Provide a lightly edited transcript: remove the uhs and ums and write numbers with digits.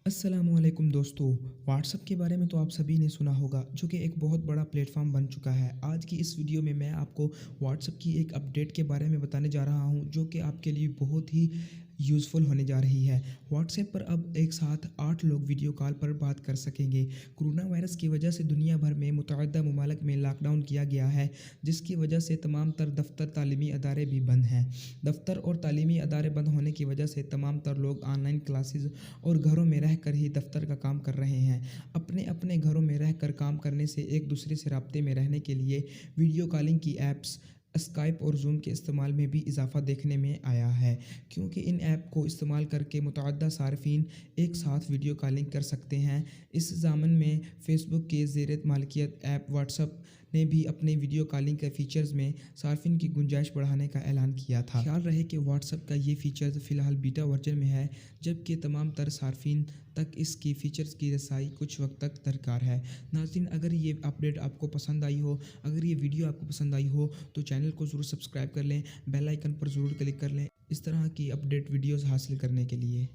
अस्सलाम वालेकुम दोस्तों। व्हाट्सएप के बारे में तो आप सभी ने सुना होगा, जो कि एक बहुत बड़ा प्लेटफॉर्म बन चुका है। आज की इस वीडियो में मैं आपको व्हाट्सएप की एक अपडेट के बारे में बताने जा रहा हूं, जो कि आपके लिए बहुत ही यूज़फुल होने जा रही है। व्हाट्सएप पर अब एक साथ 8 लोग वीडियो कॉल पर बात कर सकेंगे। कोरोना वायरस की वजह से दुनिया भर में मुतअद्दिद ममालिक में लॉकडाउन किया गया है, जिसकी वजह से तमाम तर दफ्तर, तालीमी अदारे भी बंद हैं। दफ्तर और तालीमी अदारे बंद होने की वजह से तमाम तर लोग ऑनलाइन क्लासेस और घरों में रहकर ही दफ्तर का काम कर रहे हैं। अपने अपने घरों में रहकर काम करने से एक दूसरे से राब्ते में रहने के लिए वीडियो कॉलिंग की ऐप्स स्काइप और ज़ूम के इस्तेमाल में भी इजाफ़ा देखने में आया है, क्योंकि इन ऐप को इस्तेमाल करके मुतअद्दिद सार्फिन एक साथ वीडियो कॉलिंग कर सकते हैं। इस ज़मान में फ़ेसबुक के ज़ेर मालिकियत ऐप व्हाट्सएप ने भी अपने वीडियो कॉलिंग के फ़ीचर्स में सार्फिन की गुंजाइश बढ़ाने का ऐलान किया था। ख्याल रहे कि व्हाट्सएप का ये फ़ीचर फ़िलहाल बीटा वर्जन में है, जबकि तमाम तर सार्फिन तक इसकी फ़ीचर्स की रसाई कुछ वक्त तक दरकार है। नाज़रीन, अगर ये अपडेट आपको पसंद आई हो, अगर ये वीडियो आपको पसंद आई हो, तो चैनल को ज़रूर सब्सक्राइब कर लें, बेल आइकन पर ज़रूर क्लिक कर लें इस तरह की अपडेट वीडियोज़ हासिल करने के लिए।